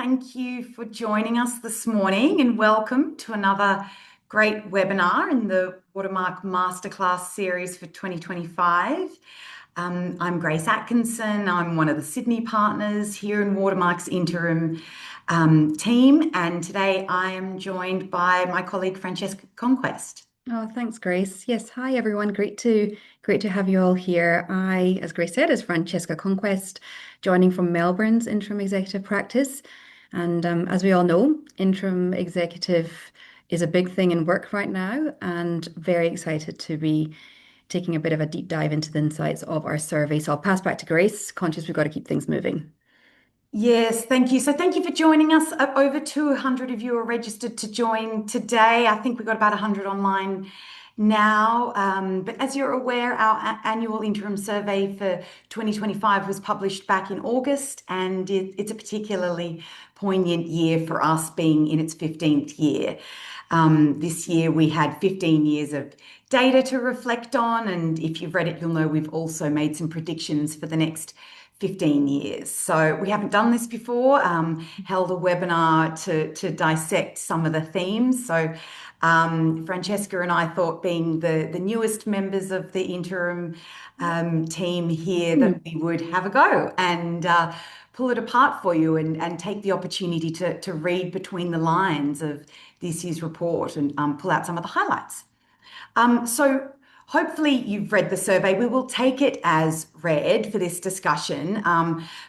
thank you for joining us this morning and welcome to another great webinar in the Watermark Masterclass series for 2025. I'm Grace Atkinson. I'm one of the Sydney partners here in Watermark's interim team, and today I am joined by my colleague Francesca Conquest. Oh, thanks, Grace. Yes, hi everyone. Great to have you all here. I, as Grace said, is Francesca Conquest, joining from Melbourne's interim executive practice. And as we all know, interim executive is a big thing in work right now, and very excited to be taking a bit of a deep dive into the insights of our survey. So I'll pass back to Grace, conscious we've got to keep things moving. Yes, thank you. So thank you for joining us. Over 200 of you are registered to join today. I think we've got about 100 online now. But as you're aware, our annual interim survey for 2025 was published back in August, and it's a particularly poignant year for us, being in its 15th year. This year we had 15 years of data to reflect on, and if you've read it, you'll know we've also made some predictions for the next 15 years. So we haven't done this before, held a webinar to dissect some of the themes. So Francesca and I thought, being the newest members of the interim team here, that we would have a go and pull it apart for you and take the opportunity to read between the lines of this year's report and pull out some of the highlights. So hopefully you've read the survey. We will take it as read for this discussion,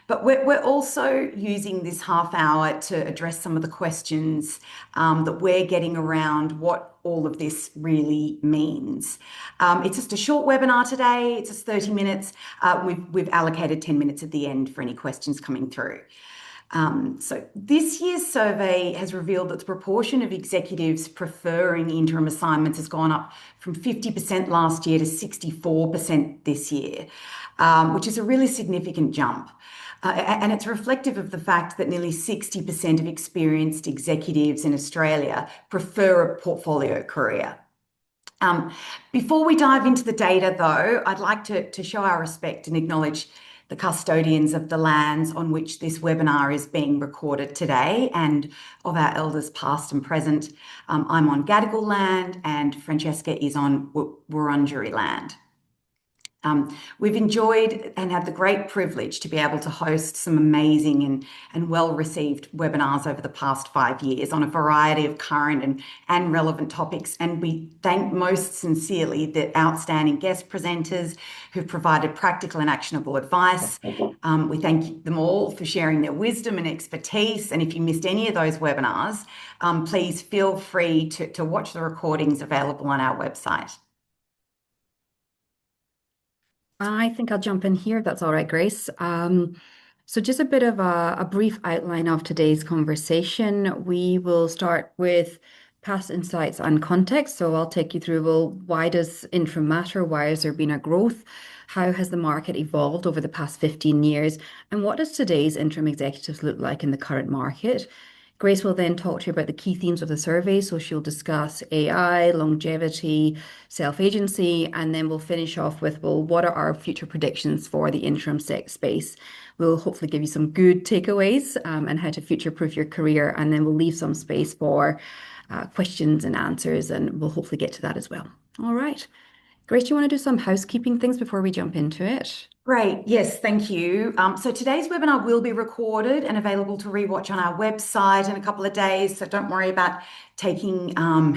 but we're also using this half hour to address some of the questions that we're getting around what all of this really means. It's just a short webinar today. It's just 30 minutes. We've allocated 10 minutes at the end for any questions coming through. So this year's survey has revealed that the proportion of executives preferring interim assignments has gone up from 50% last year to 64% this year, which is a really significant jump. And it's reflective of the fact that nearly 60% of experienced executives in Australia prefer a portfolio career. Before we dive into the data, though, I'd like to show our respect and acknowledge the custodians of the lands on which this webinar is being recorded today, and of our elders past and present. I'm on Gadigal land and Francesca is on Wurundjeri land. We've enjoyed and had the great privilege to be able to host some amazing and well-received webinars over the past 5 years on a variety of current and relevant topics. And we thank most sincerely the outstanding guest presenters who've provided practical and actionable advice. We thank them all for sharing their wisdom and expertise. And if you missed any of those webinars, please feel free to watch the recordings available on our website. I think I'll jump in here if that's all right, Grace. So just a bit of a brief outline of today's conversation. We will start with past insights and context. So I'll take you through, well, why does interim matter? Why has there been a growth? How has the market evolved over the past 15 years? And what does today's interim executives look like in the current market? Grace will then talk to you about the key themes of the survey. So she'll discuss AI, longevity, self-agency, and then we'll finish off with, well, what are our future predictions for the interim space? We'll hopefully give you some good takeaways and how to future-proof your career, and then we'll leave some space for questions and answers, and we'll hopefully get to that as well. All right. Grace, do you want to do some housekeeping things before we jump into it? Great. Yes, thank you. So today's webinar will be recorded and available to rewatch on our website in a couple of days. So don't worry about taking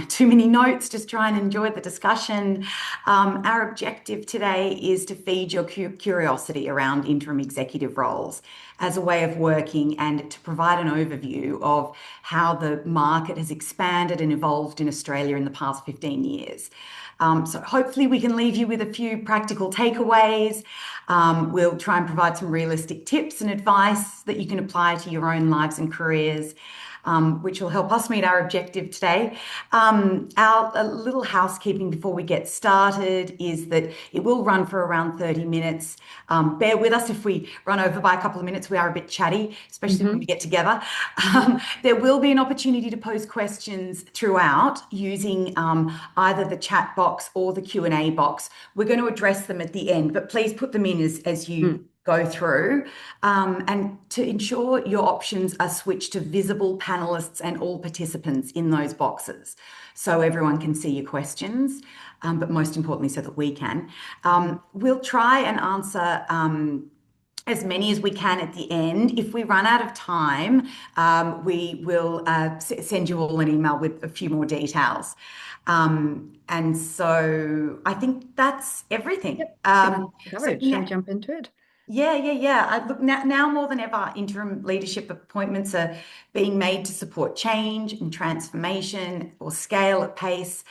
too many notes. Just try and enjoy the discussion. Our objective today is to feed your curiosity around interim executive roles as a way of working, and to provide an overview of how the market has expanded and evolved in Australia in the past 15 years. So hopefully we can leave you with a few practical takeaways. We'll try and provide some realistic tips and advice that you can apply to your own lives and careers, which will help us meet our objective today. A little housekeeping before we get started is that it will run for around 30 minutes. Bear with us if we run over by a couple of minutes. We are a bit chatty, especially when we get together. There will be an opportunity to pose questions throughout using either the chat box or the Q&A box. We're going to address them at the end, but please put them in as you go through, and to ensure your options are switched to visible panelists and all participants in those boxes so everyone can see your questions, but most importantly, so that we can. We'll try and answer as many as we can at the end. If we run out of time, we will send you all an email with a few more details. And so I think that's everything. Yep, I think that's So covered. Shall we now, jump into it? yeah. Look, now more than ever, interim leadership appointments are being made to support change and transformation or scale at pace.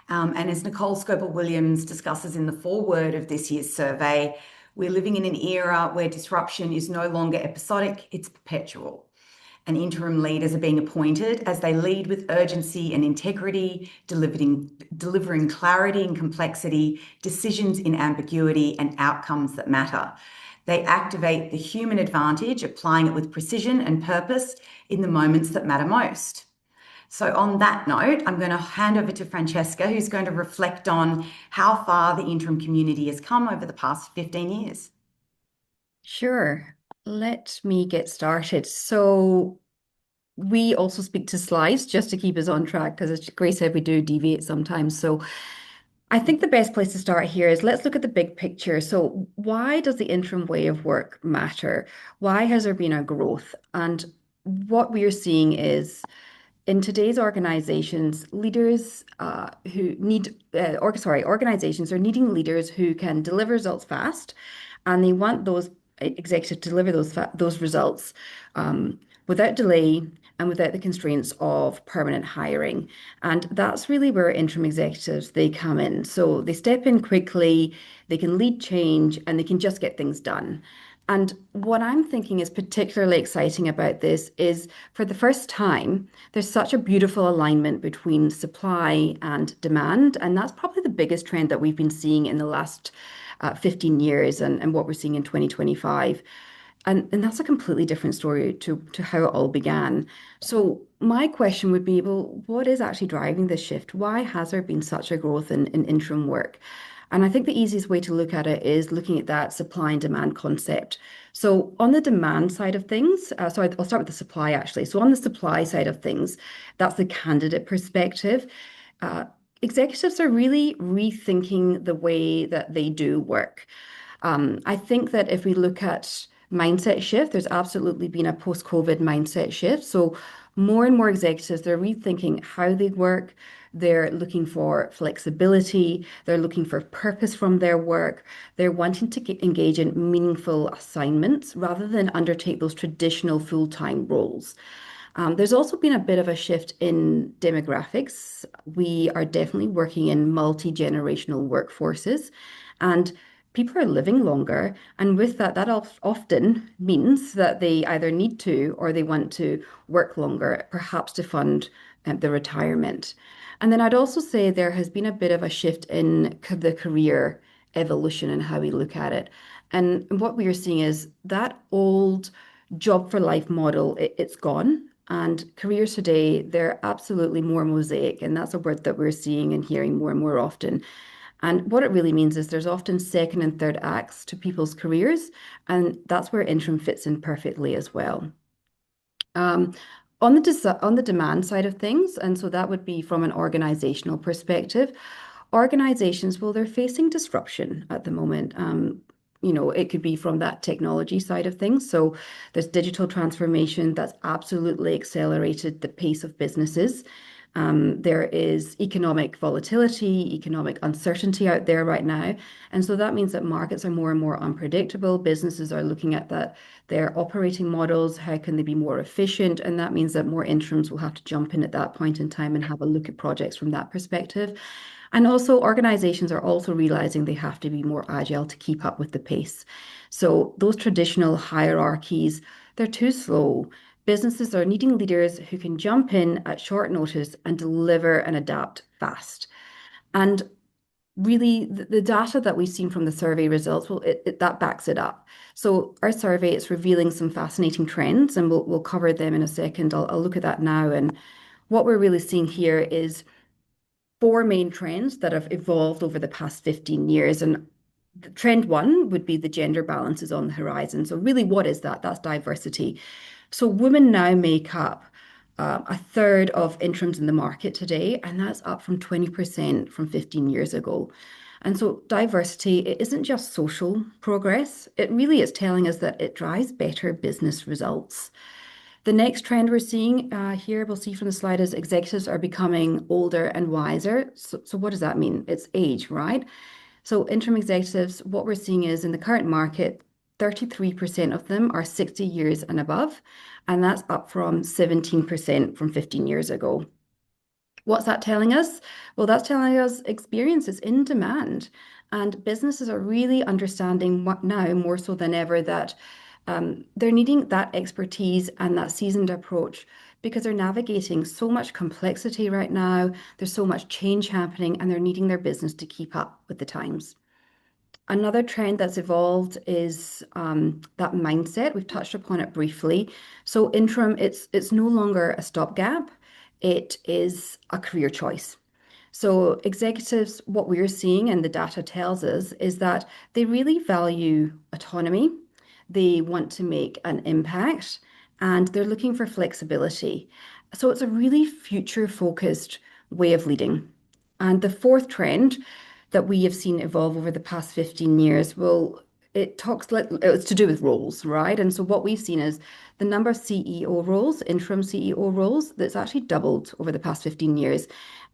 And as Nicole Scoble-Williams discusses in the foreword of this year's survey, we're living in an era where disruption is no longer episodic, it's perpetual. And interim leaders are being appointed as they lead with urgency and integrity, delivering clarity and complexity, decisions in ambiguity, and outcomes that matter. They activate the human advantage, applying it with precision and purpose in the moments that matter most. So, on that note, I'm going to hand over to Francesca, who's going to reflect on how far the interim community has come over the past 15 years. Sure. Let me get started. So we also speak to slides just to keep us on track because as Grace said, we do deviate sometimes. So I think the best place to start here is let's look at the big picture. So why does the interim way of work matter? Why has there been a growth? And what we are seeing is in today's organizations, leaders who need, organizations are needing leaders who can deliver results fast, and they want those executives to deliver those results without delay and without the constraints of permanent hiring. And that's really where interim executives they come in. So they step in quickly, they can lead change, and they can just get things done. And what I'm thinking is particularly exciting about this is for the first time, there's such a beautiful alignment between supply and demand. And that's probably the biggest trend that we've been seeing in the last 15 years and what we're seeing in 2025. And that's a completely different story to how it all began. So my question would be, well, what is actually driving this shift? Why has there been such a growth in interim work? And I think the easiest way to look at it is looking at that supply and demand concept. So on the demand side of things, I'll start with the supply actually. So on the supply side of things, that's the candidate perspective. Uh, Executives are really rethinking the way that they do work. I think that if we look at mindset shift, there's absolutely been a post-COVID mindset shift. So more and more executives, they're rethinking how they work. They're looking for flexibility. They're looking for purpose from their work. They're wanting to engage in meaningful assignments rather than undertake those traditional full-time roles. There's also been a bit of a shift in demographics. We are definitely working in multi-generational workforces, and people are living longer. And with that, that often means that they either need to or they want to work longer, perhaps to fund the retirement. And then I'd also say there has been a bit of a shift in the career evolution and how we look at it. And what we are seeing is that old job for life model, it's gone. And careers today, they're absolutely more mosaic. And that's a word that we're seeing and hearing more and more often. And what it really means is there's often second and third acts to people's careers. And that's where interim fits in perfectly as well. Um, on the demand side of things, and so that would be from an organizational perspective, organizations, well, they're facing disruption at the moment. It could be from that technology side of things. So there's digital transformation that's absolutely accelerated the pace of businesses. There is economic volatility, economic uncertainty out there right now. And so that means that markets are more and more unpredictable. Businesses are looking at that, their operating models, how can they be more efficient? And that means that more interims will have to jump in at that point in time and have a look at projects from that perspective. And also, organizations are also realizing they have to be more agile to keep up with the pace. So those traditional hierarchies, they're too slow. Businesses are needing leaders who can jump in at short notice and deliver and adapt fast. And really, the data that we've seen from the survey results, well, that backs it up. So our survey is revealing some fascinating trends, and we'll cover them in a second. I'll look at that now. And what we're really seeing here is four main trends that have evolved over the past 15 years. And trend one would be the gender balance is on the horizon. So really, what is that? That's diversity. So women now make up a third of interims in the market today, and that's up from 20% from 15 years ago. And so diversity, it isn't just social progress. It really is telling us that it drives better business results. The next trend we're seeing here, we'll see from the slide, is executives are becoming older and wiser. So what does that mean? It's age, right? So interim executives, what we're seeing is in the current market, 33% of them are 60 years and above, and that's up from 17% from 15 years ago. What's that telling us? Well, that's telling us experience is in demand, and businesses are really understanding what now more so than ever that they're needing that expertise and that seasoned approach because they're navigating so much complexity right now. There's so much change happening, and they're needing their business to keep up with the times. Another trend that's evolved is that mindset. We've touched upon it briefly. So interim, it's no longer a stopgap. It is a career choice. So executives, what we're seeing and the data tells us is that they really value autonomy. They want to make an impact and they're looking for flexibility. So it's a really future focused way of leading. And the fourth trend that we have seen evolve over the past 15 years, well, it talks like it's to do with roles, right? And so what we've seen is the number of CEO roles, interim CEO roles, that's actually doubled over the past 15 years.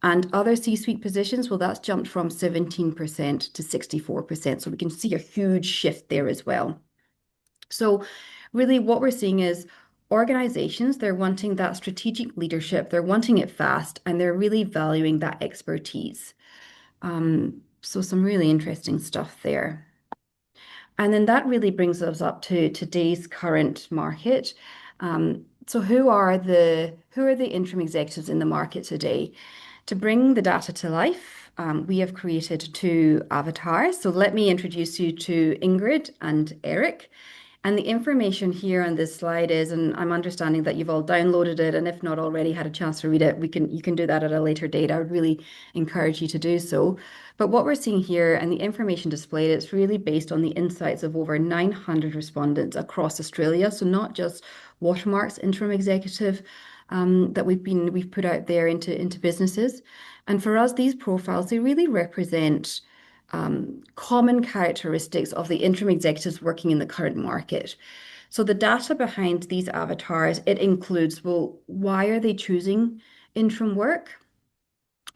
And other C-suite positions, well, that's jumped from 17% to 64%. So we can see a huge shift there as well. So really what we're seeing is organizations, they're wanting that strategic leadership, they're wanting it fast, and they're really valuing that expertise. So some really interesting stuff there. And then that really brings us up to today's current market. So who are the interim executives in the market today? To bring the data to life, we have created two avatars. So let me introduce you to Ingrid and Eric. And the information here on this slide is, and I'm understanding that you've all downloaded it, and if not already had a chance to read it, you can do that at a later date. I would really encourage you to do so. But what we're seeing here and the information displayed, it's really based on the insights of over 900 respondents across Australia. So not just Watermark's interim executive that we've put out there into businesses. And for us, these profiles, they really represent common characteristics of the interim executives working in the current market. So the data behind these avatars, it includes, well, why are they choosing interim work?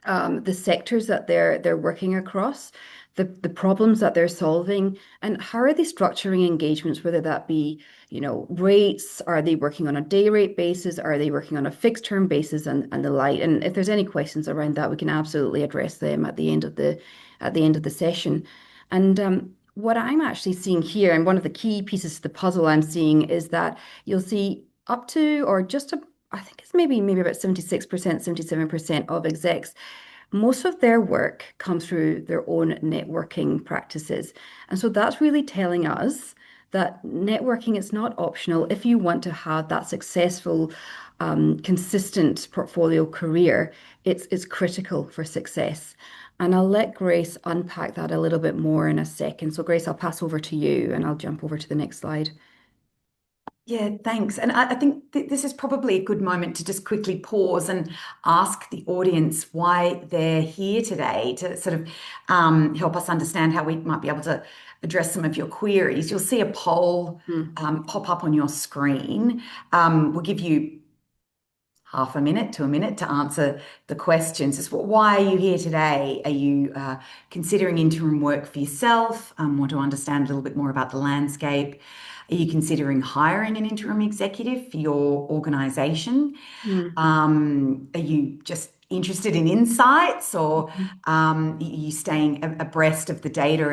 The sectors that they're working across, the problems that they're solving, and how are they structuring engagements, whether that be, rates, are they working on a day rate basis, are they working on a fixed term basis and the like. And if there's any questions around that, we can absolutely address them at the end of the session. And what I'm actually seeing here, and one of the key pieces of the puzzle I'm seeing is that you'll see up to or just a I think it's maybe about 76%, 77% of execs. Most of their work comes through their own networking practices. And so that's really telling us that networking is not optional if you want to have that successful, consistent portfolio career. It's critical for success. And I'll let Grace unpack that a little bit more in a second. So Grace, I'll pass over to you and I'll jump over to the next slide. Yeah, thanks. And I think this is probably a good moment to just quickly pause and ask the audience why they're here today to sort of help us understand how we might be able to address some of your queries. You'll see a poll pop up on your screen. We'll give you half a minute to a minute to answer the questions. Is why are you here today? Are you considering interim work for yourself? Want to understand a little bit more about the landscape? Are you considering hiring an interim executive for your organization? Are you just interested in insights, or are you staying abreast of the data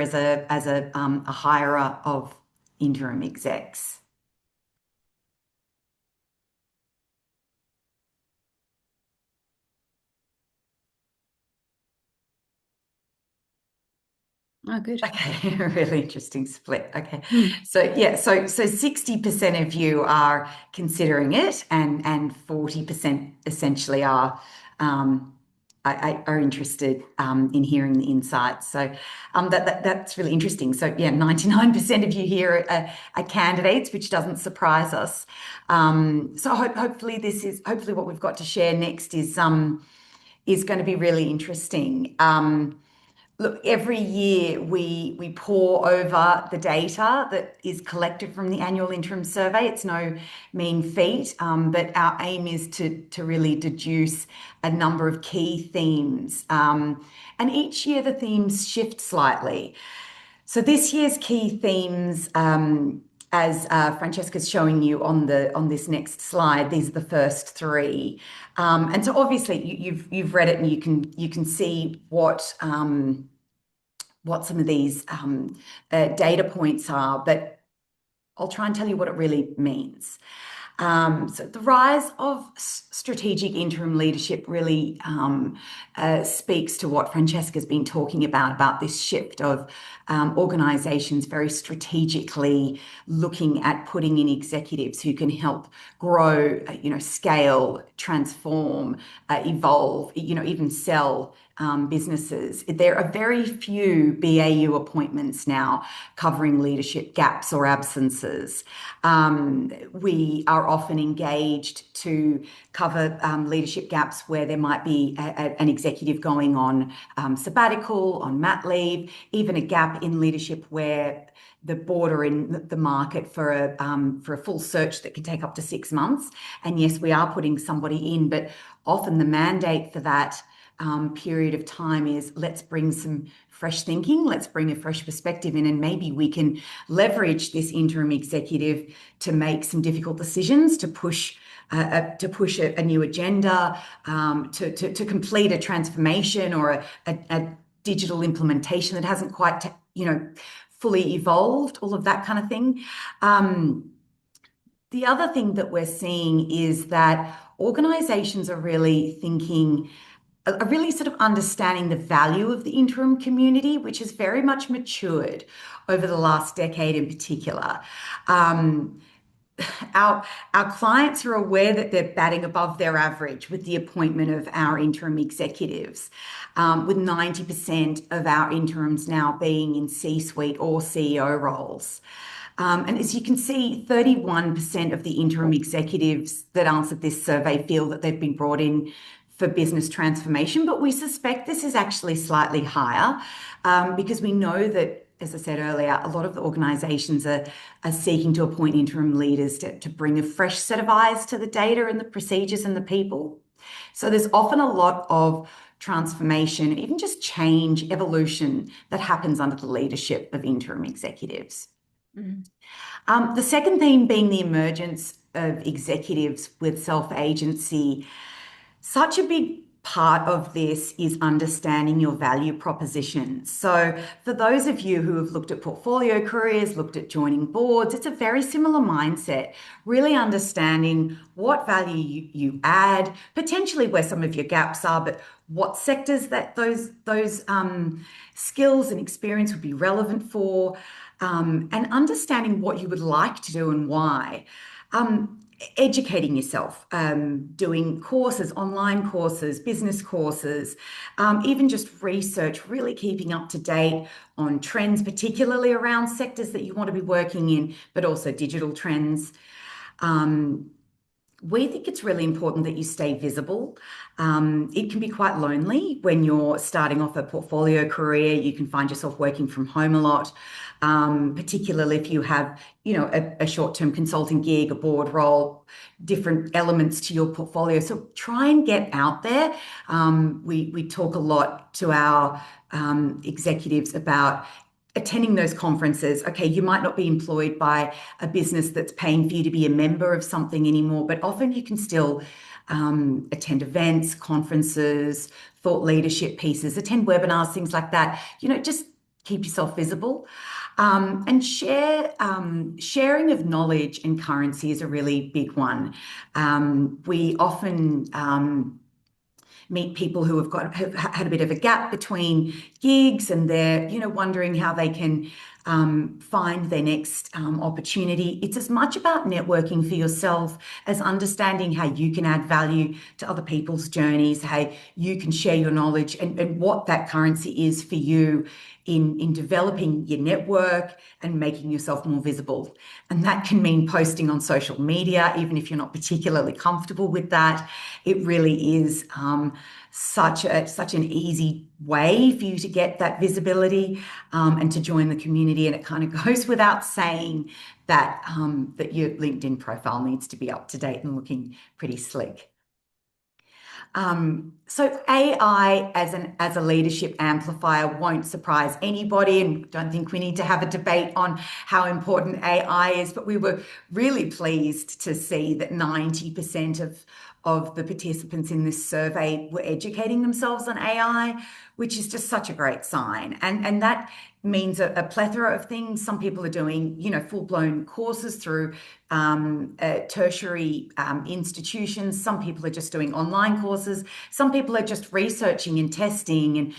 as a hirer of interim execs? Oh, good. Okay, a really interesting split. Okay. Mm. So yeah, so 60% of you are considering it and 40% essentially are are interested in hearing the insights. So that's really interesting. So yeah, 99% of you here are candidates, which doesn't surprise us. So hopefully hopefully what we've got to share next is going to be really interesting. Look, every year we pore over the data that is collected from the annual interim survey. It's no mean feat, but our aim is to really deduce a number of key themes. And each year the themes shift slightly. So this year's key themes, as Francesca's showing you on this next slide, these are the first three. And so obviously you've read it and you can see what some of these data points are, but I'll try and tell you what it really means. So the rise of strategic interim leadership really speaks to what Francesca's been talking about this shift of organisations very strategically looking at putting in executives who can help grow, scale, transform, evolve, even sell businesses. There are very few BAU appointments now covering leadership gaps or absences. We are often engaged to cover leadership gaps where there might be an executive going on sabbatical, on mat leave, even a gap in leadership where the board are in the market for a full search that can take up to 6 months. And yes, we are putting somebody in, but often the mandate for that period of time is let's bring some fresh thinking, let's bring a fresh perspective in, and maybe we can leverage this interim executive to make some difficult decisions, to push a new agenda, to complete a transformation or a digital implementation that hasn't quite fully evolved, all of that kind of thing. The other thing that we're seeing is that organizations are really sort of understanding the value of the interim community, which has very much matured over the last decade in particular. Our clients are aware that they're batting above their average with the appointment of our interim executives, with 90% of our interims now being in C-suite or CEO roles. And as you can see, 31% of the interim executives that answered this survey feel that they've been brought in for business transformation, but we suspect this is actually slightly higher because we know that, as I said earlier, a lot of the organisations are seeking to appoint interim leaders to bring a fresh set of eyes to the data and the procedures and the people. So there's often a lot of transformation, even just change, evolution that happens under the leadership of interim executives. The second theme being the emergence of executives with self-agency. Such a big part of this is understanding your value proposition. So for those of you who have looked at portfolio careers, looked at joining boards, it's a very similar mindset, really understanding what value you add, potentially where some of your gaps are, but what sectors that those skills and experience would be relevant for, and understanding what you would like to do and why. Educating yourself, doing courses, online courses, business courses, even just research, really keeping up to date on trends, particularly around sectors that you want to be working in, but also digital trends. We think it's really important that you stay visible. It can be quite lonely when you're starting off a portfolio career. You can find yourself working from home a lot, particularly if you have, a short-term consulting gig, a board role, different elements to your portfolio. So try and get out there. We talk a lot to our executives about attending those conferences. Okay, you might not be employed by a business that's paying for you to be a member of something anymore, but often you can still attend events, conferences, thought leadership pieces, attend webinars, things like that. Just keep yourself visible. And sharing of knowledge and currency is a really big one. We often meet people who have had a bit of a gap between gigs, and they're wondering how they can find their next opportunity. It's as much about networking for yourself as understanding how you can add value to other people's journeys, how you can share your knowledge, and what that currency is for you in developing your network and making yourself more visible. And that can mean posting on social media, even if you're not particularly comfortable with that. It really is such an easy way for you to get that visibility and to join the community. And it kind of goes without saying that that your LinkedIn profile needs to be up to date and looking pretty slick. So AI as a leadership amplifier won't surprise anybody, and don't think we need to have a debate on how important AI is, but we were really pleased to see that 90% of the participants in this survey were educating themselves on AI, which is just such a great sign. And that means a plethora of things. Some people are doing, full-blown courses through tertiary institutions. Some people are just doing online courses. Some people are just researching and testing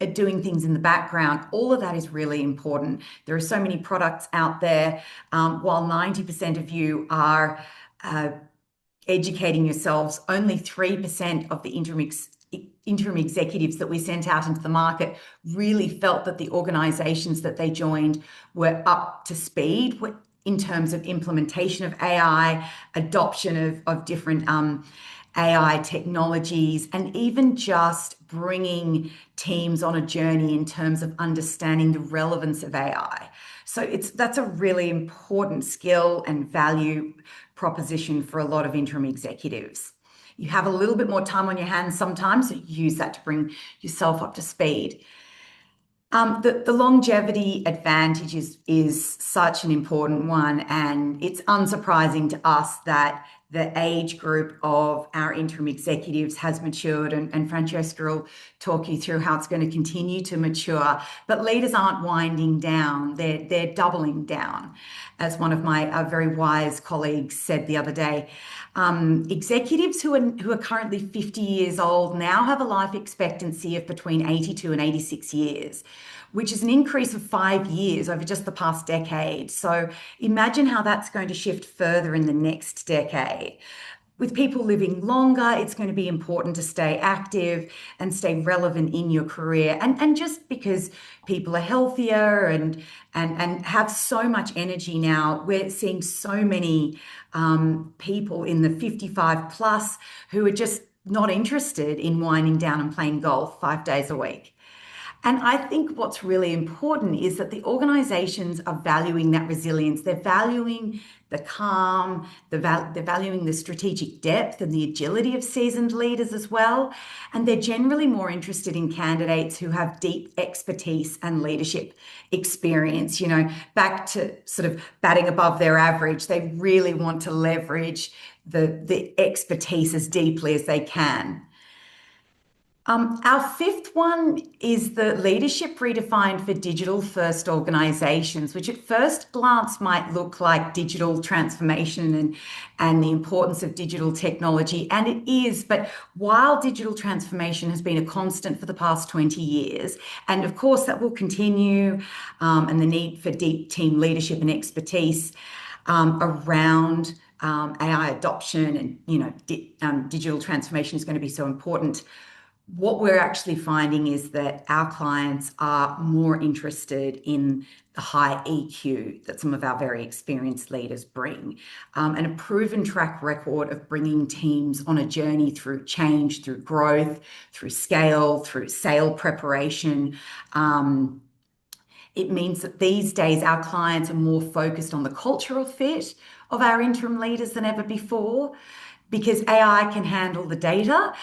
and doing things in the background. All of that is really important. There are so many products out there. While 90% of you are educating yourselves, only 3% of the interim executives that we sent out into the market really felt that the organizations that they joined were up to speed in terms of implementation of AI, adoption of different AI technologies, and even just bringing teams on a journey in terms of understanding the relevance of AI. So that's a really important skill and value proposition for a lot of interim executives. You have a little bit more time on your hands sometimes, so use that to bring yourself up to speed. The longevity advantage is such an important one, and it's unsurprising to us that the age group of our interim executives has matured, and Francesca will talk you through how it's going to continue to mature. But leaders aren't winding down, they're doubling down. As one of my very wise colleagues said the other day, executives who are currently 50 years old now have a life expectancy of between 82 and 86 years, which is an increase of 5 years over just the past decade. So imagine how that's going to shift further in the next decade. With people living longer, it's going to be important to stay active and stay relevant in your career. And just because people are healthier and have so much energy now, we're seeing so many people in the 55 plus who are just not interested in winding down and playing golf 5 days a week. And I think what's really important is that the organizations are valuing that resilience. They're valuing the calm, they're valuing the strategic depth and the agility of seasoned leaders as well. And they're generally more interested in candidates who have deep expertise and leadership experience, back to sort of batting above their average. They really want to leverage the expertise as deeply as they can. Our fifth one is the leadership redefined for digital first organizations, which at first glance might look like digital transformation and the importance of digital technology. And it is, but while digital transformation has been a constant for the past 20 years, and of course that will continue, and the need for deep team leadership and expertise around AI adoption and digital transformation is going to be so important. What we're actually finding is that our clients are more interested in the high EQ that some of our very experienced leaders bring, and a proven track record of bringing teams on a journey through change, through growth, through scale, through sale preparation. It means that these days our clients are more focused on the cultural fit of our interim leaders than ever before, because AI can handle the data,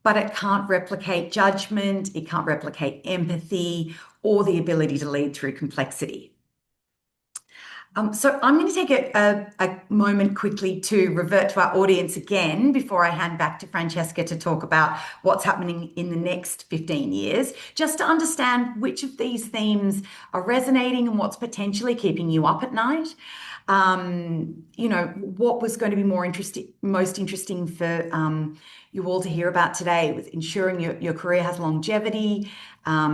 but it can't replicate judgment, it can't replicate empathy, or the ability to lead through complexity. So I'm going to take a moment quickly to revert to our audience again before I hand back to Francesca to talk about what's happening in the next 15 years, just to understand which of these themes are resonating and what's potentially keeping you up at night. what was going to be most interesting for you all to hear about today was ensuring your career has longevity,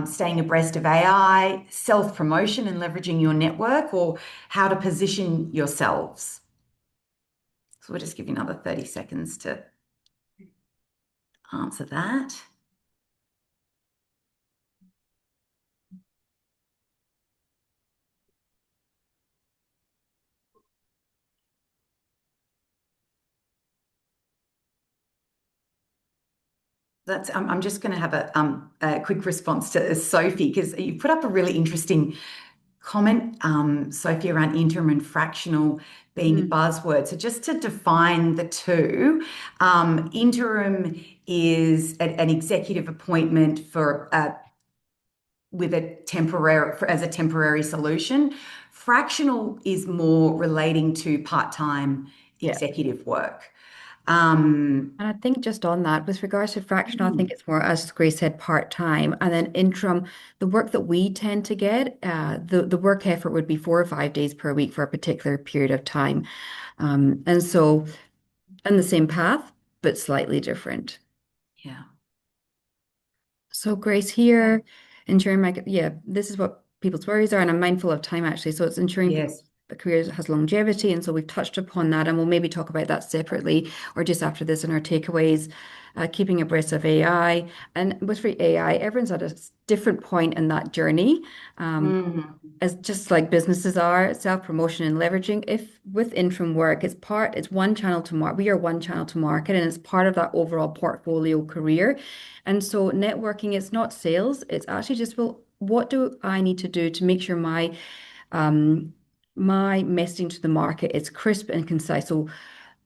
staying abreast of AI, self-promotion and leveraging your network, or how to position yourselves. So we'll just give you another 30 seconds to answer that. I'm just going to have a quick response to Sophie, because you put up a really interesting comment, Sophie, around interim and fractional being a buzzword. So just to define the two, interim is an executive appointment for with a as a temporary solution. Fractional is more relating to part-time executive work. And I think just on that, with regards to fractional, I think it's more, as Grace said, part-time. And then interim, the work that we tend to get, the work effort would be 4 or 5 days per week for a particular period of time. And so, on the same path, but slightly different. Yeah. So Grace here, ensuring this is what people's worries are, and I'm mindful of time actually. So it's ensuring Yes. the career has longevity, and so we've touched upon that, and we'll maybe talk about that separately or just after this in our takeaways. Keeping abreast of AI, and with AI, everyone's at a different point in that journey. As just like businesses are, self-promotion and leveraging. If with interim work, it's one channel to market. We are one channel to market, and it's part of that overall portfolio career. And so networking is not sales. It's actually just, well, what do I need to do to make sure my messaging to the market is crisp and concise, so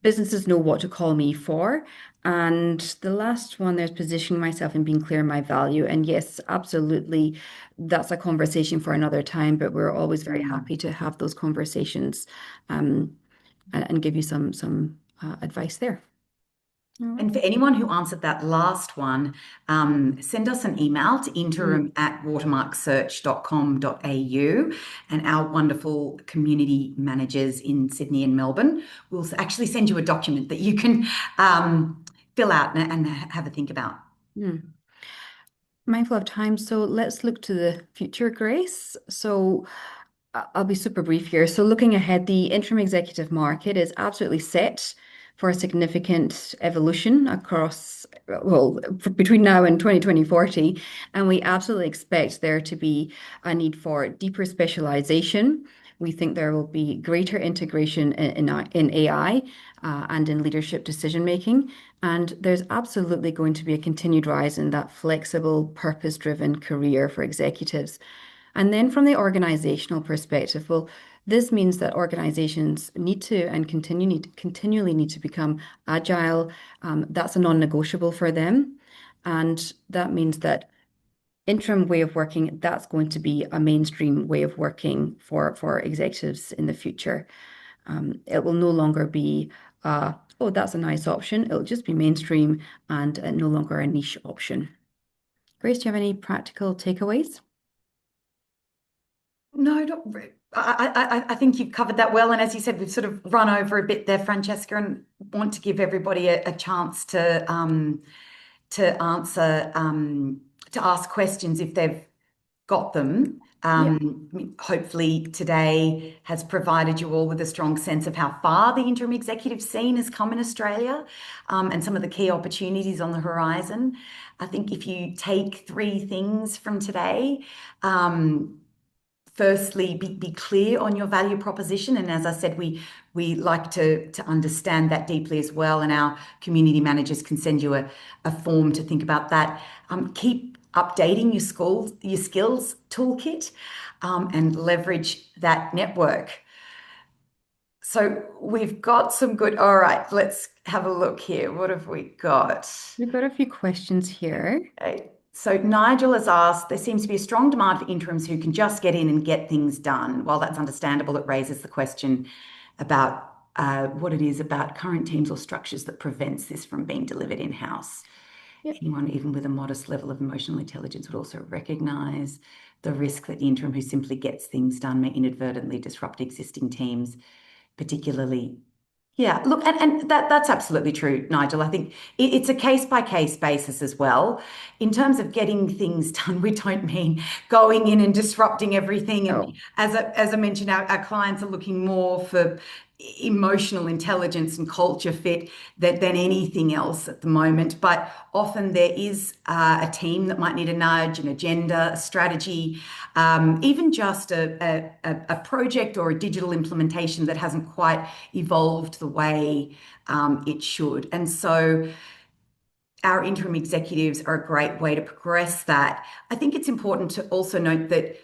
businesses know what to call me for. And the last one, there's positioning myself and being clear in my value. And yes, absolutely, that's a conversation for another time, but we're always very happy to have those conversations and give you some advice there. And for anyone who answered that last one, send us an email to interim@watermarksearch.com.au, and our wonderful community managers in Sydney and Melbourne will actually send you a document that you can fill out and have a think about. Mindful of time, so let's look to the future, Grace. So I'll be super brief here. So looking ahead, the interim executive market is absolutely set for a significant evolution across, well, between now and 2040. And we absolutely expect there to be a need for deeper specialization. We think there will be greater integration in AI and in leadership decision making. And there's absolutely going to be a continued rise in that flexible, purpose-driven career for executives. And then from the organizational perspective, well, this means that organizations need to and continually need to become agile. That's a non-negotiable for them. And that means that interim way of working, that's going to be a mainstream way of working for executives in the future. It will no longer be, oh, that's a nice option. It'll just be mainstream and no longer a niche option. Grace, do you have any practical takeaways? No, I think you've covered that well. And as you said, we've sort of run over a bit there, Francesca, and want to give everybody a chance to answer, to ask questions if they've got them. Hopefully today has provided you all with a strong sense of how far the interim executive scene has come in Australia, and some of the key opportunities on the horizon. I think if you take three things from today, firstly, be clear on your value proposition. And as I said, we like to understand that deeply as well. And our community managers can send you a form to think about that. Keep updating your skills toolkit, and leverage that network. So we've got some good, all right, let's have a look here. What have we got? We've got a few questions here. Okay. So Nigel has asked, there seems to be a strong demand for interims who can just get in and get things done. While that's understandable, it raises the question about what it is about current teams or structures that prevents this from being delivered in-house. Anyone, even with a modest level of emotional intelligence, would also recognise the risk that the interim who simply gets things done may inadvertently disrupt existing teams particularly. Yeah, look, and that's absolutely true, Nigel. I think it's a case by case basis as well. In terms of getting things done, we don't mean going in and disrupting everything. And Oh, as I mentioned, our clients are looking more for emotional intelligence and culture fit than anything else at the moment. But often there is a team that might need a nudge, an agenda, a strategy, even just a project or a digital implementation that hasn't quite evolved the way it should. And so our interim executives are a great way to progress that. I think it's important to also note that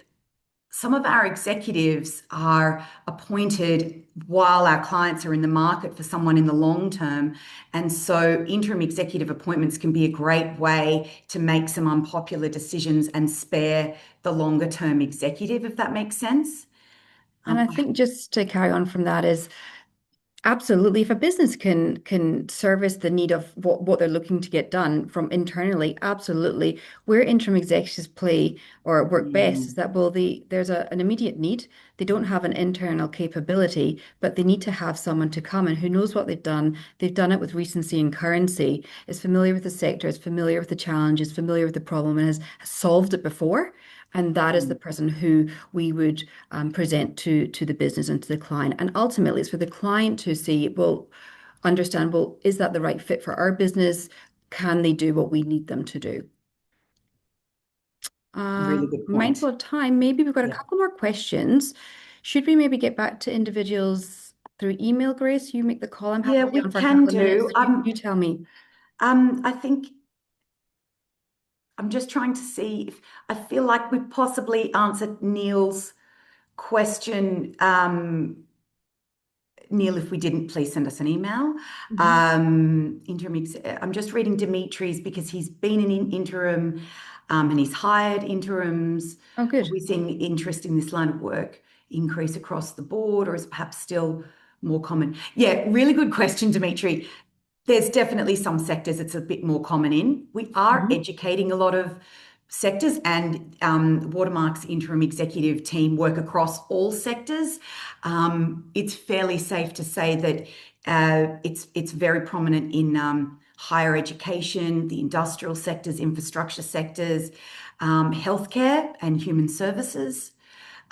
some of our executives are appointed while our clients are in the market for someone in the long term. And so interim executive appointments can be a great way to make some unpopular decisions and spare the longer term executive, if that makes sense. and I think just to carry on from that is absolutely, if a business can service the need of what they're looking to get done from internally, absolutely. Where interim executives play or work best is Mm, that well, there's an immediate need. They don't have an internal capability, but they need to have someone to come and who knows what they've done. They've done it with recency and currency, is familiar with the sector, is familiar with the challenges, familiar with the problem, and has solved it before. And that is the mm. person who we would present to the business and to the client. And ultimately, it's for the client to see, well, understand, well, is that the right fit for our business? Can they do what we need them to do? Really good Mindful point. of time, maybe we've got a Yeah. couple more questions. Should we maybe get back to individuals through email, Grace? You make the call. I'm happy Yeah, to be we on for a can couple of do. minutes. You tell me. I think I'm just trying to see if I feel like we possibly answered Neil's question. Neil, if we didn't, please send us an email. Mhm. I'm just reading Dimitri's because he's been in interim and he's hired interims. Oh, Are we good. seeing interest in this line of work increase across the board, or is it perhaps still more common? Yeah, really good question, Dimitri. There's definitely some sectors it's a bit more common in. We are Mhm. educating a lot of sectors, and Watermark's interim executive team work across all sectors. It's fairly safe to say that it's very prominent in higher education, the industrial sectors, infrastructure sectors, healthcare, and human services.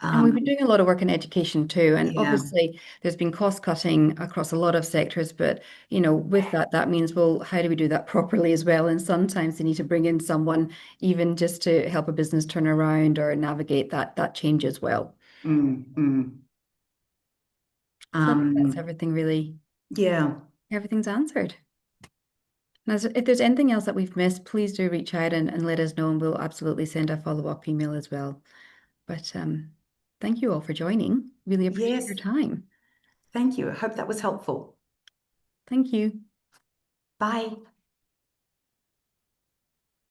And we've been Um, doing a lot of work in education too. And yeah. obviously, there's been cost cutting across a lot of sectors. But, with that, that means, well, how do we do that properly as well? And sometimes they need to bring in someone even just to help a business turn around or navigate that change as well. Mm, mm. So I think that's Um, everything really, yeah. everything's answered. Now, if there's anything else that we've missed, please do reach out and let us know, and we'll absolutely send a follow-up email as well. But thank you all for joining. Really appreciate your Yes. time. Thank you. I hope that was helpful. Thank you. Bye.